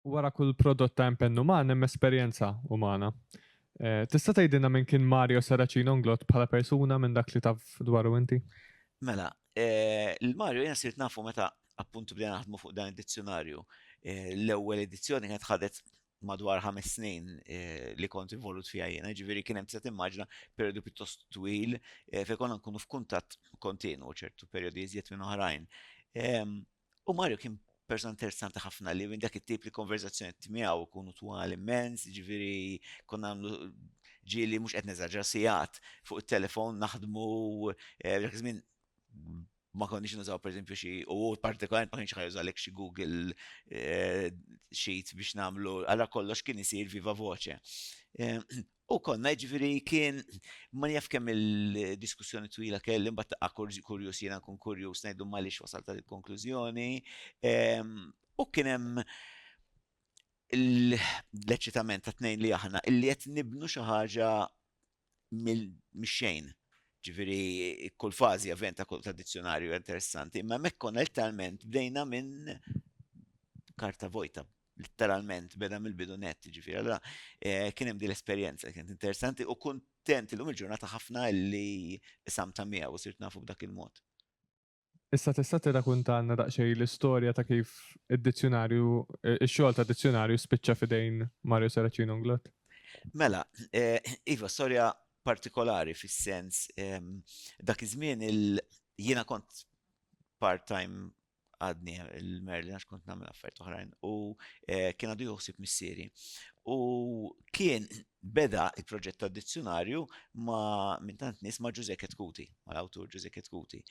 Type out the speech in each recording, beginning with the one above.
Wara kull prodott ta' impenn uman hemm esperjenza umana. Tista' tgħidilna min kien Mario Saracino Nglot bħala persuna minn dak li taf dwaru inti? Mela, il-Mario jiena sirt nafu meta appuntu bdejna naħdmu fuq dan id-dizzjonarju. L-ewwel edizzjoni kienet ħadet madwar 5 snin li kont involut fiha jiena, ġifieri kien hemm tista' timmaġina perjodu pjuttost twil fejn konna nkunu f'kuntatt kontinwu ċertu perjodi iżjed minn oħrajn. U Mario kien persuna interessanti ħafna li minn dak it-tip li konverzazzjonijiet miegħu ikunu twal immens, ġifieri konna nagħmlu ġieli mhux qed neżaġġar sigħat fuq it-telefon naħdmu dak iż-żmien ma konniex nużaw pereżempju xi u partikolarment ma kienx ħajużalek xi Google Sheet biex nagħmlu ara kollox kien isir viva voce. U konna jiġifieri kien ma jaf kemm il-diskussjoni twila kelli imbagħad taqqa' kurjus jiena nkun kurjus ngħidu għaliex wasalt għal il-konklużjoni. U kien hemm l-eċitament ta' tnejn li aħna illi qed nibnu xi ħaġa mix-xejn. Ġifieri kull fażi event ta' dizzjonarju interessanti, imma hemmhekk konna letteralment bdejna minn karta vojta, letteralment beda mill-bidu net, ġifieri allura kien hemm din l-esperjenza kienet interessanti u kuntent illum il-ġurnata ħafna li samta miegħu u sirt nafu b'dak il-mod. Issa tista' tirrakkuntalna daqsxejn l-istorja ta' kif id-dizzjonarju ix-xogħol ta' dizzjonarju spiċċa f'idejn Mario Saracino Nglot? Mela, iva storja partikolari fis-sens dak iż-żmien jiena kont part-time għadni il-Merlin għax kont nagħmel affarijiet oħrajn u kien għadu joħsib missieri. U kien beda il-proġett tad dizzjonarju minn tant nies ma' Giuseppe Ketkuti, mal-awtur Giuseppe Ketkuti.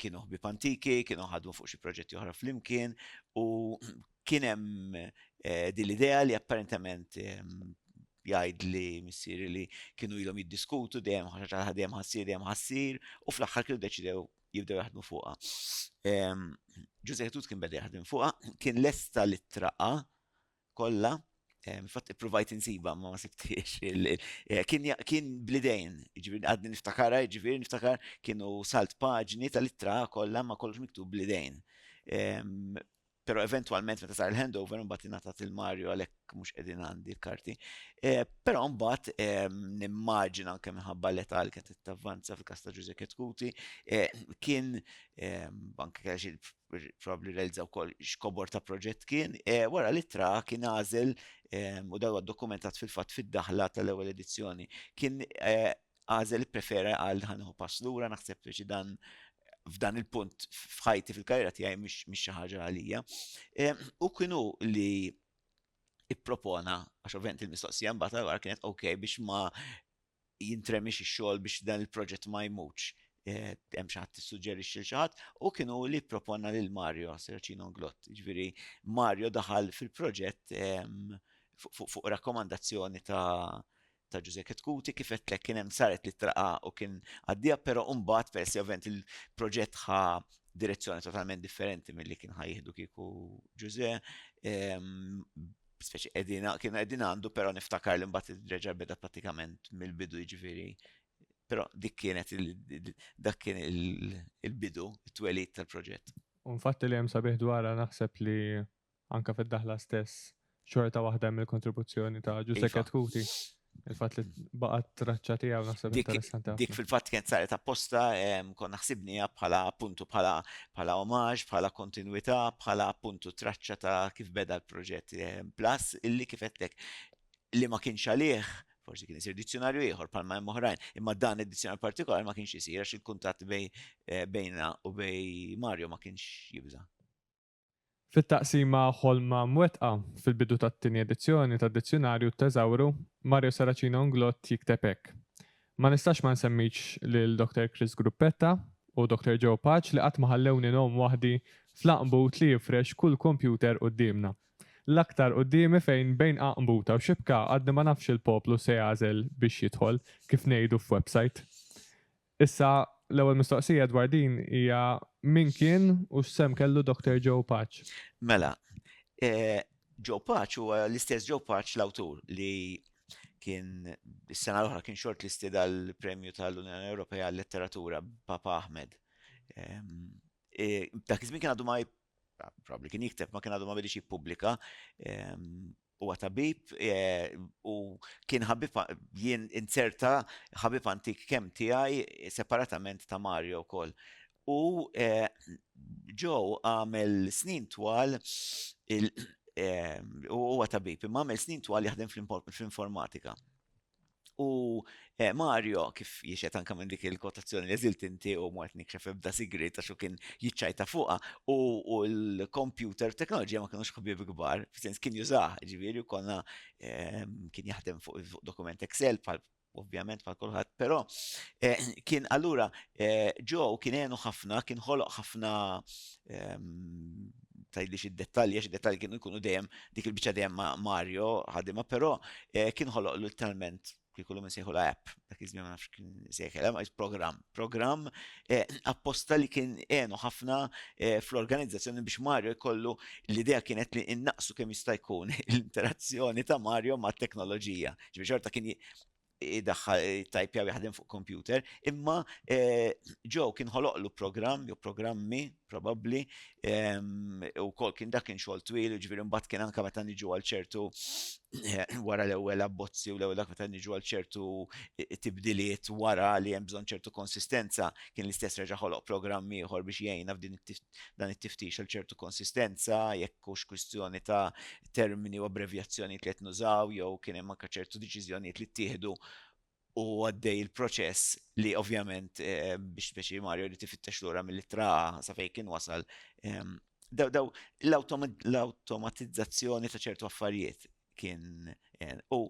Kienu ħbieb antiki, kienu ħadmu fuq xi proġetti oħra flimkien u kien hemm din l-idea li apparentement jgħid li missieri li kienu ilhom jiddiskutu dejjem ħaġa dejjem ħassir u fl-aħħar kienu deċidew jibdew jaħdmu fuqha. Giuseppe Ketkuti kien beda jaħdem fuqha, kien lesta li traqa kollha, infatti ippruvajt insiba ma sibtiex kien blidejn, jiġifieri għadni niftakarha, jiġifieri niftakar kienu salt paġni tal-ittra kollha ma kollox miktub blidejn. Però eventwalment meta sar il-handover mbagħad ingħatat il-Mario għalhekk mhux qegħdin għandi l-karti. Però mbagħad nimmaġina anke minħabba l-età li kienet tavvanza fil-każ ta' Giuseppe Ketkuti, kien anke kellha xi probabbli realizzaw wkoll x'kobor ta' proġett kien, wara l-ittra kien għażel u dan huwa ddokumentat fil-fatt fid-daħla tal-ewwel edizzjoni. Kien għażel ipprefera għal ħanieħu pass lura naħseb xi dan f'dan il-punt f'ħajti fil-karriera tiegħi mhix xi ħaġa għalija. U kienu li ippropona għax ovvjament il-mistoqsija mbagħad wara kienet okej biex ma jintremix ix-xogħol biex dan il-proġett ma jmutx. Hemm xi ħadd issuġġerixxi lil xi ħadd u kienu li ppropona lil Mario Saracino Nglot. Jiġifieri Mario daħal fil-proġett fuq rakkomandazzjoni ta' Giuseppe Ketkuti kif qedtlek kien hemm saret li traqa u kien għaddija però mbagħad peress ovvjament il-proġett ħa direzzjoni totalment differenti milli kien ħajjieħdu kieku Giuseppe. Speċi kienu qegħdin għandu però niftakar li mbagħad reġa' beda prattikament mill-bidu jiġifieri. Però dik kienet dak kien il-bidu, it-twelid tal-proġett. U infatti li hemm sabiħ dwarha naħseb li anke fid-daħla stess xorta waħda mill-kontribuzzjoni ta' Giuseppe Iva. Ketkuti. Il-fatt li baqgħet traċċa tiegħu naħseb interessanti Dik ħafna. fil-fatt kienet saret apposta konna ħsibniha bħala appuntu bħala omaġġ, bħala kontinwità, bħala appuntu traċċa ta' kif beda l-proġett. Plus illi kif qedtlek li ma kienx għalih, forsi kien isir dizzjonarju ieħor bħalma hemm oħrajn, imma dan id-dizzjonarju partikolari ma kienx isir għax il-kuntatt bejna u bej Mario ma kienx jibża'. Fit-taqsima ħolma mwettqa fil-bidu tat-tieni edizzjoni tad-dizzjonarju teżawru, Mario Saracino Nglot jikteb hekk. Ma nistax ma nsemmix lil Dr. Chris Gruppetta u Dr. Joe Patch li qatt ma ħallewni nom waħdi fl-aqbut li jifrex kull kompjuter qudiemna. L-aktar qudiemi fejn bejn aqbuta u xibka għadni ma nafx il-poplu se jagħżel biex jidħol kif ngħidu f'website. Issa l-ewwel mistoqsija dwar din hija min kien u x'sem kellu Dr. Joe Patch? Mela, Joe Patch huwa l-istess Joe Patch l-awtur li kien is-sena l-oħra kien shortlisted għall-Premju tal-Unjoni Ewropea għal-Letteratura Papa Ahmed. Dak iż-żmien kien għadu ma probably kien jikteb ma kien għadu ma bidix jippubblika. Huwa tabib u kien ħabib jien inserta ħabib antik kemm tiegħi separatament ta' Mario wkoll. U Joe għamel snin twal u huwa tabib, imma għamel snin twal jaħdem fl-informatika. U Mario, kif jiexet anka minn dik il-kotazzjoni li eżilt inti u mwet nikxef ebda sigrit għaxu kien jitċajta fuqa u l-computer teknoloġija ma kienux ħbieb kbar, f'sens kien jużaħ, ġiviri, u konna kien jaħdem fuq dokument Excel, ovvjament pal kulħadd, però kien allura Joe kien għenu ħafna, kien ħoloq ħafna tajdlix id-dettalji, għax id-dettalji kienu jkunu dejjem dik il-biċċa dejjem ma' Mario ħadima, però kien ħoloq l-talment kikullu minn sejħu app, dak iżmien ma nafx kien sejħel, program apposta li kien għenu ħafna fl-organizzazzjoni biex Mario jkollu l-idea kienet li innaqsu kemm jista' jkun l-interazzjoni ta' Mario ma' teknoloġija. Ġifieri xorta kien jidaħħal tajpja jaħdem fuq computer, imma Joe kien ħoloqlu program, jew programmi, probabbli, u kol kien dak kien xogħol twil, ġifieri mbagħad kien anke meta niġu għal ċertu wara l-ewwel abbozzi u l-ewwel dak meta niġu għal ċertu tibdiliet wara li hemm bżonn ċertu konsistenza, kien l-istess reġa' ħoloq programmi ieħor biex jgħinna f'din dan it-tiftix għal ċertu konsistenza, jekk hux kwistjoni ta' termini u abbrevjazzjonijiet li qed nużaw, jew kien hemm anke ċertu deċiżjonijiet li ttieħdu u għaddej il-proċess li ovvjament biex Mario li tifittex lura mill-ittra sa fejn kien wasal. Daw l-automatizzazzjoni ta' ċertu affarijiet kien u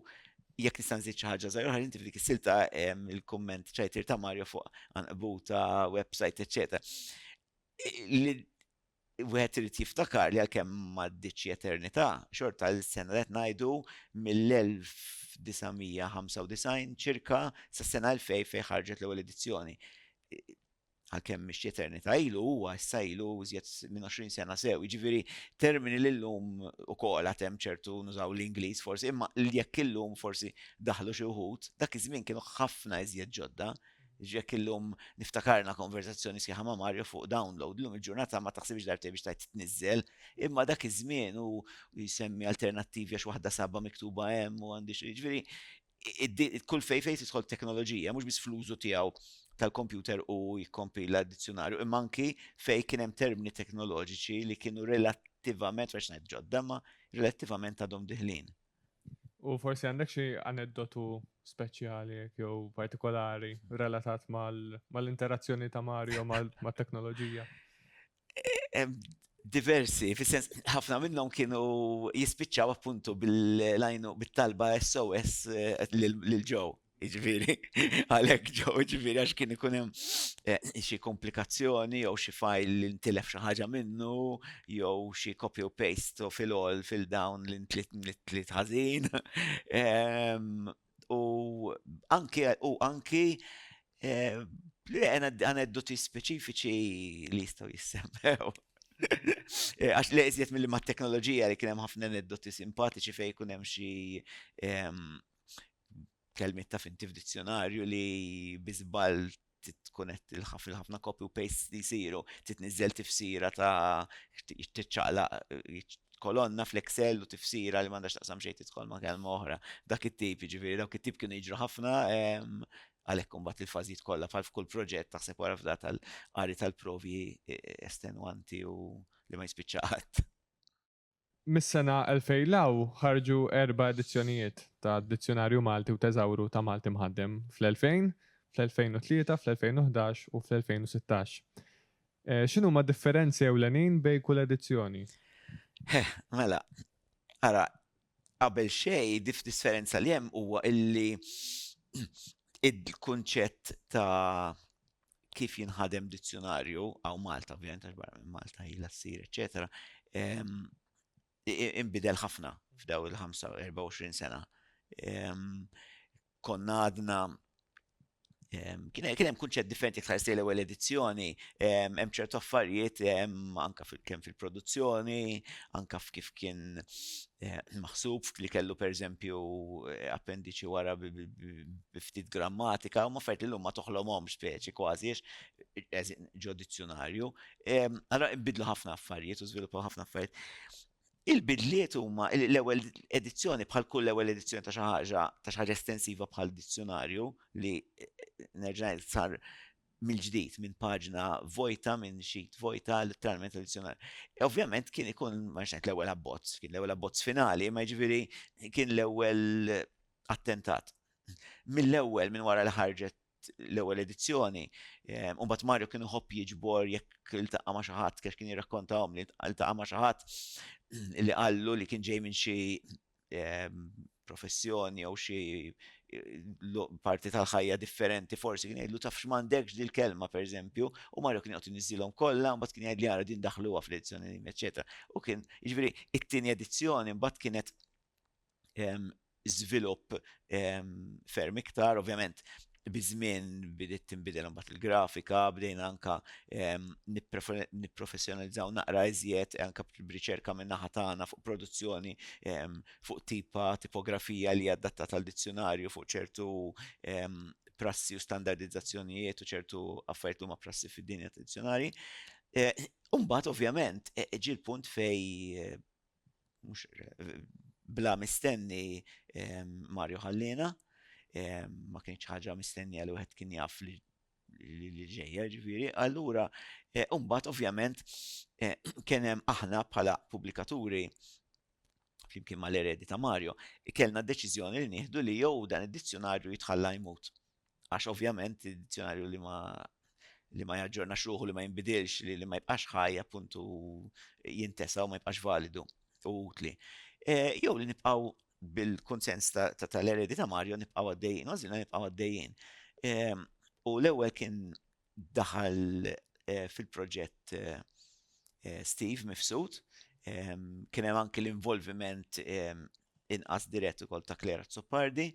jekk nista' nżid xi ħaġa żgħira inti f'dik is-silta il-kumment ċajtir ta' Mario fuq anqbuta, website, eċetera. Wieħed irid jiftakar li għalkemm m'għaddiċ eternità, xorta l-sena qed ngħidu mill-1995 ċirka sas-sena 2000 fejn ħarġet l-ewwel edizzjoni. Għalkemm mhix eternità ilu huwa issa ilu iżjed minn 20 sena sew, jiġifieri termini lillum ukoll għad hemm ċertu nużaw l-Ingliż forsi, imma jekk illum forsi daħlu xi wħud, dak iż-żmien kienu ħafna iżjed ġodda. Ġek illum niftakarna konverzazzjoni sħiħa ma' Mario fuq download, illum il-ġurnata ma taħsibx darbtej biex tajt tnizzel, imma dak iż-żmien u jisemmi alternattivi għax waħda sabba miktuba hemm u għandi xi ġifieri kull fejn tidħol teknoloġija, mhux biss fl-użu tiegħu tal-kompjuter u jikkompila d-dizzjonarju, imma anki fejn kien hemm termini teknoloġiċi li kienu relattivament biex ngħid ġodda, ma relattivament għadhom diħlin. U forsi għandek xi aneddotu speċjali jew partikolari relatat mal-interazzjoni ta' Mario mat-teknoloġija? Diversi, fis-sens ħafna minnhom kienu jispiċċaw appuntu bit-talba SOS lil Joe. Ġifieri, għalhekk Joe, ġifieri għax kien ikun hemm xi komplikazzjoni jew xi file li ntilef xi ħaġa minnu, jew xi copy u paste u fill-all fill-down li ntlit ħażin. U anki aneddoti speċifiċi li jistgħu jissemmew. Għax li iżjed mill ma' teknoloġija li kien hemm ħafna aneddoti simpatiċi fejn jkun hemm xi kelmiet ta' finti f'dizzjonarju li biżbal titkunet il-ħafna copy u paste li jsiru, titniżżel tifsira ta' tiċċaqlaq kolonna fl-Excel u tifsira li m'għandax taqsam xejn tidħol ma' kelma oħra. Dak it-tip, jiġifieri dawk it-tip kienu jiġru ħafna għalhekk imbagħad il-fażijiet kollha bħal f'kull proġett taħseb wara f'da tal-qari tal-provi estenuanti u li ma jispiċċaqat. Mis-sena 2000 law ħarġu 4 edizzjonijiet ta' Dizzjonarju Malti u Teżawru ta' Malti mħaddem fl-2000, fl-2003, fl-2011 u fl-2016. X'inhu ma' differenzi ewlenin bejn kull edizzjoni? Mela, ara, qabel xejn differenza li hemm huwa illi il-kunċett ta' kif jinħadem dizzjonarju għaw Malta, ovvjament għax barra minn Malta ilha ssir, eċetera, inbidel ħafna f'daw il-24 sena. Konna għadna Kien hemm kunċett differenti tħares li l-ewwel edizzjoni, hemm ċertu affarijiet anke kemm fil-produzzjoni, anke f'kif kien maħsub li kellu pereżempju appendiċi wara bi ftit grammatika, huma affarijiet li llum ma toħlomhomx speċi kważi ġo dizzjonarju. Allora nbidlu ħafna affarijiet u żviluppaw ħafna affarijiet. Il-bidliet huma l-ewwel edizzjoni bħal kull ewwel edizzjoni ta' xi ħaġa estensiva bħal dizzjonarju li nerġa' ngħid sar mill-ġdid minn paġna vojta minn sheet vojta letteralment edizzjonarju. Ovvjament kien ikun ma ngħid l-ewwel abbozz, kien l-ewwel abbozz finali, ma jiġifieri kien l-ewwel attentat. Mill-ewwel minn wara li ħarġet l-ewwel edizzjoni, u mbagħad Mario kienu ħobb jiġbor jekk iltaqa' ma' xi ħadd kif kien jirrakkontahom li iltaqa' ma' xi ħadd li qallu li kien ġej minn xi professjoni jew xi parti tal-ħajja differenti forsi kien jgħidlu taf x'm'għandekx di l-kelma pereżempju, u Mario kien joqgħod iniżżilhom kollha, mbagħad kien jgħid li ara din daħluha fl-edizzjoni eċetera. U kien jiġifieri it-tieni edizzjoni mbagħad kienet żvilupp ferm iktar, ovvjament biżmien bidiet tinbidel imbagħad il-grafika, bdejna anke nipprofessjonalizzaw naqra iżjed anke b'riċerka min-naħa tagħna fuq produzzjoni, fuq tipografija li hija adattata għal dizzjonarju fuq ċertu prassi u standardizzazzjonijiet u ċertu affarijiet li huma prassi fid-dinja tad-dizzjonarji. U mbagħad ovvjament ġie l-punt fejn mhux bla mistenni Mario ħallina, ma kienx ħaġa mistennija li wieħed kien jaf li ġejja ġifieri. Allura mbagħad ovvjament kien hemm aħna bħala pubblikaturi flimkien mal-eredi ta' Mario, kellna d-deċiżjoni li nieħdu li jew dan id-dizzjonarju jitħalla jmut. Għax ovvjament id-dizzjonarju li ma jaġġornax ruħu li ma jinbidilx li ma jibqax ħaj appuntu jintesa u ma jibqax validu u utli. Jew li nibqgħu bil-konsens tal-eredi ta' Mario nibqgħu għaddejjin, għażilna nibqgħu għaddejjin. U l-ewwel kien daħal fil-proġett Steve Mifsud, kien hemm anke l-involviment inqas dirett ukoll ta' Klera Zoppardi,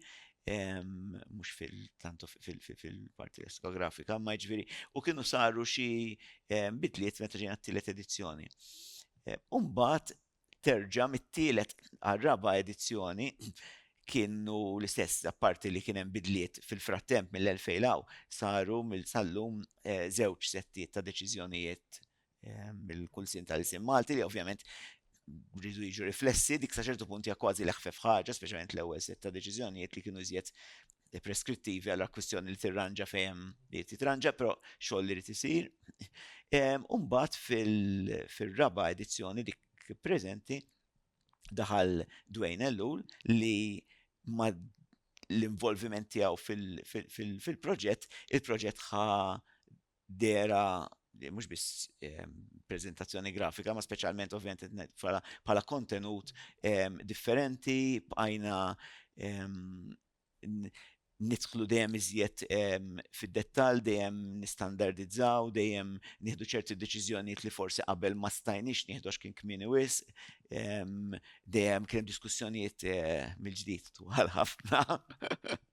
mhux fil-parti diskografika, ma jiġifieri u kienu saru xi bidliet meta ġejna t-tielet edizzjoni. U mbagħad terġa' mit-tielet għar-raba' edizzjoni kienu l-istess, apparti li kien hemm bidliet fil-frattemp mill-2000 saru mill-sallum żewġ settijiet ta' deċiżjonijiet mill-Kunsill tal-Isim Malti li ovvjament rridu jiġu riflessi dik sa ċertu punt hija kważi l-aħfef ħaġa, speċjalment l-ewwel set ta' deċiżjonijiet li kienu iżjed preskrittivi għal kwistjoni li tirranġa fejn li titranġa, però xogħol li rid isir. U mbagħad fil-raba' edizzjoni dik preżenti daħal Dwayne Ellul li ma l-involviment tiegħu fil-proġett, il-proġett ħa dera mhux biss preżentazzjoni grafika, ma speċjalment ovvjament bħala kontenut differenti, bqajna nidħlu dejjem iżjed fid-dettall, dejjem nistandardizzaw, dejjem nieħdu ċerti deċiżjonijiet li forsi qabel ma stajniex nieħdu għax kien kmieni wisq, dejjem kien hemm diskussjonijiet mill-ġdid twal ħafna.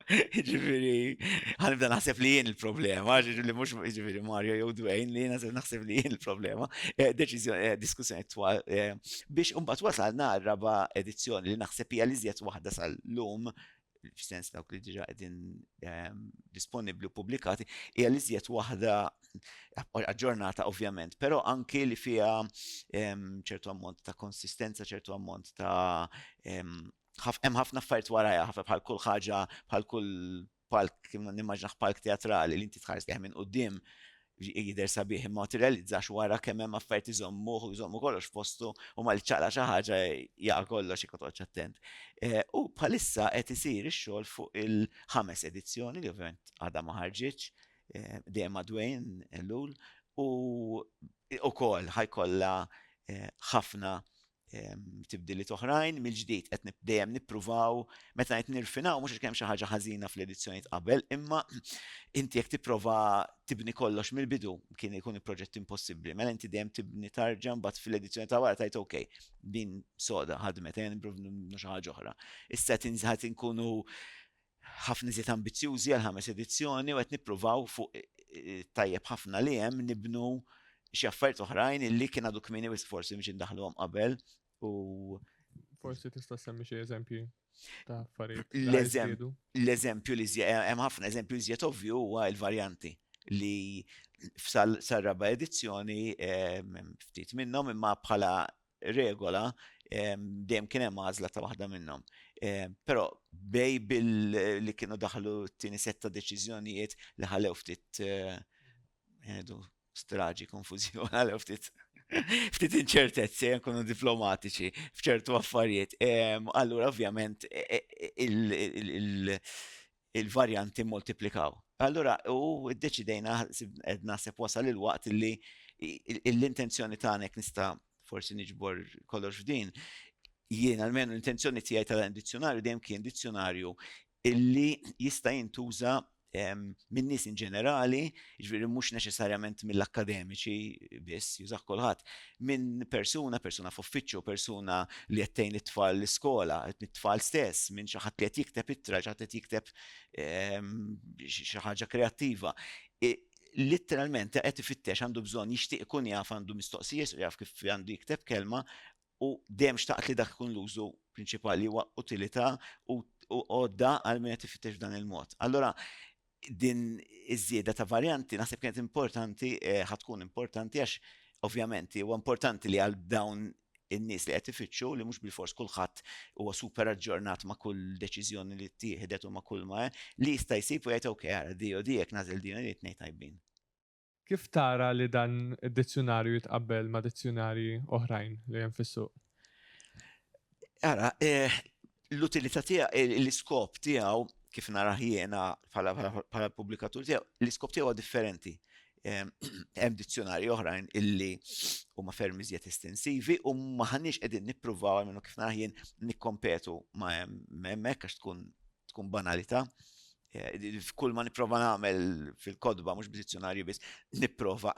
Jiġifieri ħanibda naħseb li jien il-problema, li mhux jiġifieri Mario jew Dwayne li naħseb li jien il-problema. Diskussjoni twal biex imbagħad wasalna r-raba' edizzjoni li naħseb hija l-iżjed waħda sal-lum f'sens dawk li diġà qegħdin disponibbli u pubblikati, hija l-iżjed waħda aġġornata ovvjament, però anke li fiha ċertu ammont ta' konsistenza, ċertu ammont ta' hemm ħafna affarijiet warajha, bħal kull ħaġa, bħal kull palk, nimmaġinaħ palk teatrali li inti tħares minn quddiem jidher sabiħ imma materializzax wara kemm hemm affarijiet iżommu kollox f'postu u ma li ċaqla xi ħaġa jaqa' kollox ikotoġġ attent. U bħalissa qed isir ix-xogħol fuq il-5 edizzjoni li ovvjament għadha ma ħarġitx dejjem ma' Dwayne Ellul u wkoll ħajkollha ħafna tibdiliet oħrajn mill-ġdid qed dejjem nippruvaw meta qed nirfinaw mhux kemm xi ħaġa ħażina fl-edizzjonijiet qabel, imma inti jekk tipprova tibni kollox mill-bidu kien ikun il-proġett impossibbli. Mela inti dejjem tibni tarġa mbagħad fil-edizzjoni ta' wara tgħid okej, din soda ħadmet nipprovu xi ħaġa oħra. Issa tinżħat inkunu ħafna iżjed ambizzjużi għal 5 edizzjoni u qed nippruvaw fuq tajjeb ħafna li hemm nibnu xi affarijiet oħrajn illi kien għadu kmieni wis forsi biex indaħluhom qabel u Forsi tista' semmi xi eżempji ta' affarijiet li ħajżdiedu. l-eżempju li hemm ħafna eżempju iżjed ovvju huwa l-varjanti li sar-raba edizzjoni ftit minnhom imma bħala regola dejjem kien hemm għażla ta' waħda minnhom. Però bej li kienu daħlu t-tieni setta deċiżjonijiet li ħalew ftit straġi, konfużjoni, ħalew ftit inċertezzi, nkunu diplomatiċi f'ċertu affarijiet. Allura ovvjament il-varjanti multiplikaw. Allura u ddeċidejna naħseb wasal il-waqt li l-intenzjoni tagħna nista' forsi niġbor kollox f'din. Jien almenu l-intenzjoni tiegħi tal-dizzjonarju dejjem kien dizzjonarju illi jista' jintuża minn nies in ġenerali, jiġifieri mhux neċessarjament mill-akkademiċi biss jużah kulħadd, minn persuna f'uffiċċju, persuna li qed tgħin it-tfal l-iskola, it-tfal stess, minn xi ħadd li qed jikteb ittra, xi ħadd qed jikteb xi ħaġa kreattiva. Litteralment qed ifittex għandu bżonn jixtieq ikun jaf għandu mistoqsijiet, jaf kif għandu jikteb kelma u dejjem xtaqt li dak ikun l-użu prinċipali huwa utilità u għodda għal min qed ifittex f'dan il-mod. Allura din iż-żieda ta' varjanti naħseb kienet importanti, ħatkun importanti għax ovvjament huwa importanti li għal dawn in-nies li qed ifittxu li mhux bil-fors kulħadd huwa super aġġornat ma' kull deċiżjoni li ttieħdet u ma' kull ma li jista' jsib u jgħid okej ara di u di jekk nażel din li tnejn tajbin. Kif tara li dan id-dizzjonarju jitqabbel ma' dizzjonarji oħrajn li hemm fis-suq? Ara, l-utilità tiegħu, l-iskop tiegħu kif naraħ jiena bħala pubblikatur tiegħu, l-iskop tiegħu differenti. Hemm dizzjonarji oħrajn illi huma ferm iżjed estensivi u ma ħanniex qegħdin nippruvaw almenu kif naraħ jien nikkompetu ma' hemmhekk għax tkun banalità. F'kull ma nipprova nagħmel fil-kodba mhux b'dizzjonarju biss nipprova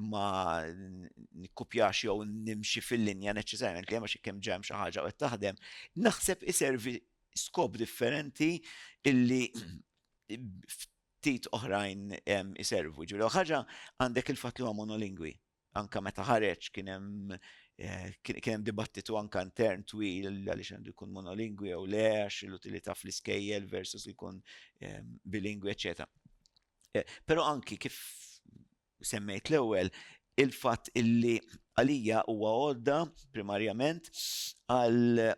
ma nikkupjax jew nimxi fil-linja neċessarjament li hemm xi kemm ġemm xi ħaġa qed taħdem, naħseb iservi skop differenti illi ftit oħrajn iservu. Ġifieri ħaġa għandek il-fatt li huwa monolingwi. Anka meta ħareġ kien hemm dibattitu anka intern twil għaliex għandu jkun monolingwi jew le għax l-utilità fl-iskejjel versus li jkun bilingwi, eċetera. Però anki kif semmejt l-ewwel il-fatt illi għalija huwa għodda primarjament għal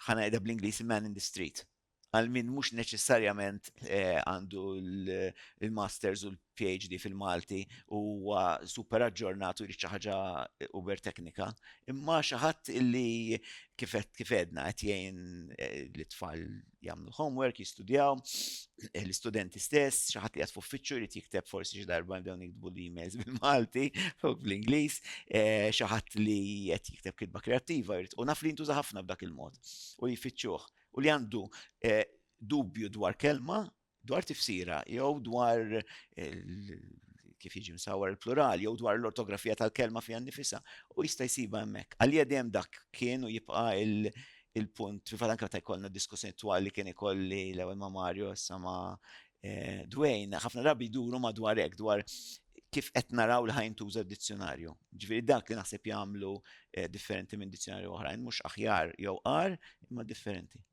ħanajda bl-Ingliż man in the street. Għal min mhux neċessarjament għandu il-masters u l-PhD fil-Malti u super aġġornat u jrid xi ħaġa uber teknika, imma xi ħadd illi kif għedna qed jgħin l-itfal jagħmlu homework, jistudjaw, l-istudenti stess, xi ħadd li qed f'uffiċċju jrid jikteb forsi xi darba nibdew nikdbu l-emails bil-Malti u bl-Ingliż, xi ħadd li qed jikteb kitba kreattiva u naf li jintuża ħafna b'dak il-mod u jfittxuh. U li għandu dubju dwar kelma, dwar tifsira, jew dwar kif jiġi msawwar il-plural, jew dwar l-ortografija tal-kelma fiha nnifisha u jista' jsiba hemmhekk. Għalija dejjem dak kien u jibqa' il-punt fil-fatt anke meta jkollna diskussjoni twal li kien ikolli l-ewwel ma' Mario issa ma' Dwayne, ħafna drabi jduru madwar hekk dwar kif qed naraw li ħajntuża d-dizzjonarju. Ġifieri dak li naħseb jagħmlu differenti minn dizzjonarju oħrajn, mhux aħjar jew qar imma differenti.